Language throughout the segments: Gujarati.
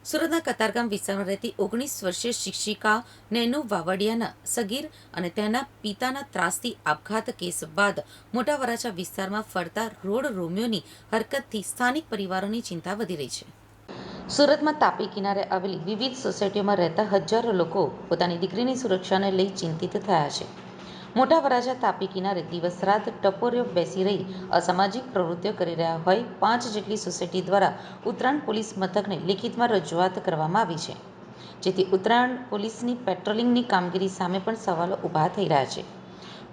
સુરતના કતારગામ વિસ્તારમાં રહેતી 19 વર્ષીય શિક્ષિકા નેનુ વાવડિયાના સગીર અને તેના પિતાના ત્રાસથી આપઘાત કેસ બાદ મોટા વરાછા વિસ્તારમાં ફરતા રોડ રોમિયોની હરકતથી સ્થાનિક પરિવારોની ચિંતા વધી રહી છે. સુરતમાં તાપી કિનારે આવેલી વિવિધ સોસાયટીઓમાં રહેતા હજારો લોકો પોતાની દીકરીની સુરક્ષાને લઈ ચિંતિત થયા છે. મોટા વરાછા તાપી કિનારે દિવસ રાત ટપોરીઓ બેસી રહી અસામાજિક પ્રવૃત્તિઓ કરી રહ્યા હોય 5 જેટલી સોસાયટી દ્વારા ઉત્તરાયણ પોલીસ મથકને લેખિતમાં રજૂઆત કરવામાં આવી છે, જેથી ઉત્તરાયણ પોલીસની પેટ્રોલિંગની કામગીરી સામે પણ સવાલો ઊભા થઈ રહ્યા છે.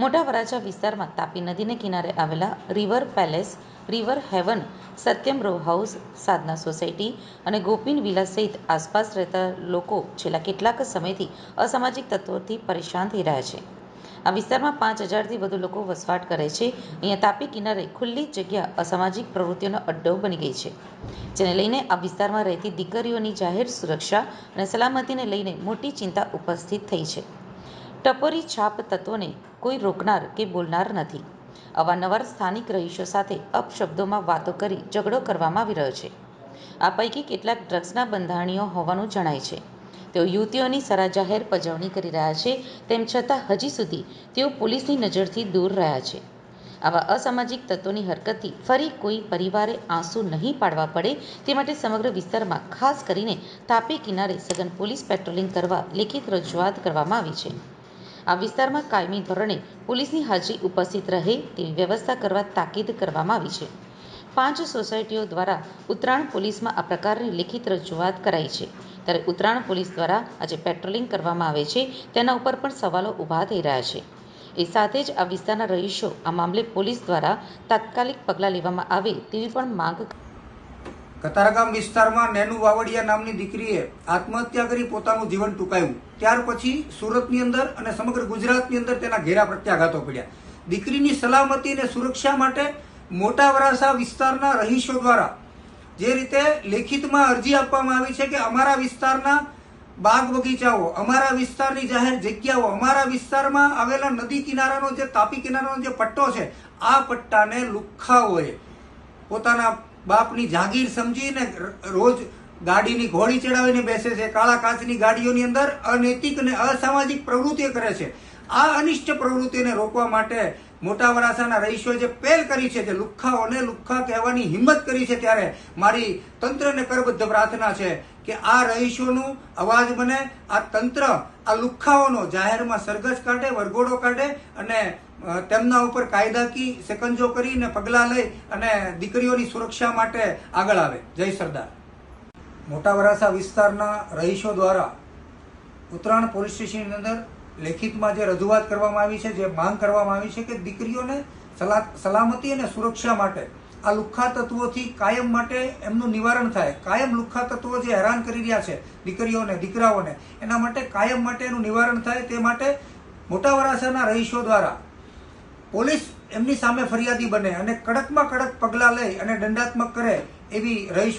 મોટા વરાછા વિસ્તારમાં તાપી નદીને કિનારે આવેલા river palace, river haven, Satyam row house, Sadhana society અને ગોપીન વિલા સહિત આસપાસ રહેતા લોકો છેલ્લા કેટલાક સમયથી અસામાજિક તત્વોથી પરેશાન થઈ રહ્યા છે. આ વિસ્તારમાં 5000થી વધુ લોકો વસવાટ કરે છે. અહીંયા તાપી કિનારે ખુલ્લી જગ્યા અસામાજિક પ્રવૃત્તિઓનો અડ્ડો બની ગઈ છે, જેને લઈને આ વિસ્તારમાં રહેતી દીકરીઓની જાહેર સુરક્ષા અને સલામતીને લઈને મોટી ચિંતા ઉપસ્થિત થઈ છે. ટપોરી છાપ તત્વોને કોઈ રોકનાર કે બોલનાર નથી. અવારનવાર સ્થાનિક રહીશો સાથે અપશબ્દોમાં વાતો કરી ઝઘડો કરવામાં આવી રહ્યો છે. આ પૈકી કેટલાક ડ્રગ્સના બંધાણીઓ હોવાનું જણાય છે. તેઓ યુવતીઓની સરાજાહેર પજવણી કરી રહ્યા છે, તેમ છતાં હજી સુધી તેઓ પોલીસની નજરથી દૂર રહ્યા છે. આવા અસામાજિક તત્વોની હરકતથી ફરી કોઈ પરિવારે આંસુ નહીં પાડવા પડે તે માટે સમગ્ર વિસ્તારમાં ખાસ કરીને તાપી કિનારે સઘન પોલીસ પેટ્રોલિંગ કરવા લેખિત રજૂઆત કરવામાં આવી છે. આ વિસ્તારમાં કાયમી ધોરણે પોલીસની હાજરી ઉપસ્થિત રહે તેવી વ્યવસ્થા કરવા તાકીદ કરવામાં આવી છે. 5 સોસાયટીઓ દ્વારા ઉત્તરાયણ પોલીસમાં આ પ્રકારની લેખિત રજૂઆત કરાઈ છે, ત્યારે ઉત્તરાયણ પોલીસ દ્વારા આજે પેટ્રોલિંગ કરવામાં આવે છે તેના ઉપર પણ સવાલો ઊભા થઈ રહ્યા છે. એ સાથે જ આ વિસ્તારના રહીશો આ મામલે પોલીસ દ્વારા તાત્કાલિક પગલાં લેવામાં આવે તેવી પણ માંગ. કતારગામ વિસ્તારમાં નેનુ વાવડિયા નામની દીકરીએ આત્મહત્યા કરી પોતાનું જીવન ટૂંકાવ્યું. ત્યાર પછી સુરતની અંદર અને સમગ્ર ગુજરાતની અંદર તેના ઘેરા પ્રત્યાઘાતો પડ્યા. દીકરીની સલામતી અને સુરક્ષા માટે મોટા વરાછા વિસ્તારના રહીશો દ્વારા જે રીતે લેખિતમાં અરજી આપવામાં આવી છે કે અમારા વિસ્તારના બાગ બગીચાઓ, અમારા વિસ્તારની જાહેર જગ્યાઓ, અમારા વિસ્તારમાં આવેલા નદી કિનારાનો જે તાપી કિનારાનો જે પટ્ટો છે, આ પટ્ટાને લુખ્ખાઓએ પોતાના બાપની જાગીર સમજીને રોજ ગાડીની ઘોડી ચડાવીને બેસે છે. કાળા કાચની ગાડીઓની અંદર અનૈતિક અને અસામાજિક પ્રવૃત્તિઓ કરે છે. આ અનિષ્ટ પ્રવૃત્તિને રોકવા માટે મોટા વરાછાના રહીશોએ જે પહેલ કરી છે, જે લુખ્ખાઓને લુખ્ખા કહેવાની હિંમત કરી છે, ત્યારે મારી તંત્રને કરબદ્ધ પ્રાર્થના છે કે આ રહીશોનું અવાજ બને, આ તંત્ર આ લુખ્ખાઓનો જાહેરમાં સરઘસ કાઢે, વરઘોડો કાઢે અને તેમના ઉપર કાયદાકીય સેકંજો કરીને પગલાં લઈ અને દીકરીઓની સુરક્ષા માટે આગળ આવે. જય સરદાર. મોટા વરાછા વિસ્તારના રહીશો દ્વારા ઉત્તરાયણ પોલીસ સ્ટેશનની અંદર લેખિતમાં જે રજૂઆત કરવામાં આવી છે, જે માંગ કરવામાં આવી છે કે દીકરીઓને સલામતી અને સુરક્ષા માટે આ લુખ્ખા તત્વોથી કાયમ માટે એમનું નિવારણ થાય. કાયમ લુખ્ખા તત્વો જે હેરાન કરી રહ્યા છે દીકરીઓને, દીકરાઓને, એના માટે કાયમ માટે એનું નિવારણ થાય તે માટે મોટા વરાછાના રહીશો દ્વારા પોલીસ એમની સામે ફરિયાદી બને અને કડકમાં કડક પગલાં લઈ અને દંડાત્મક કરે એવી રહીશો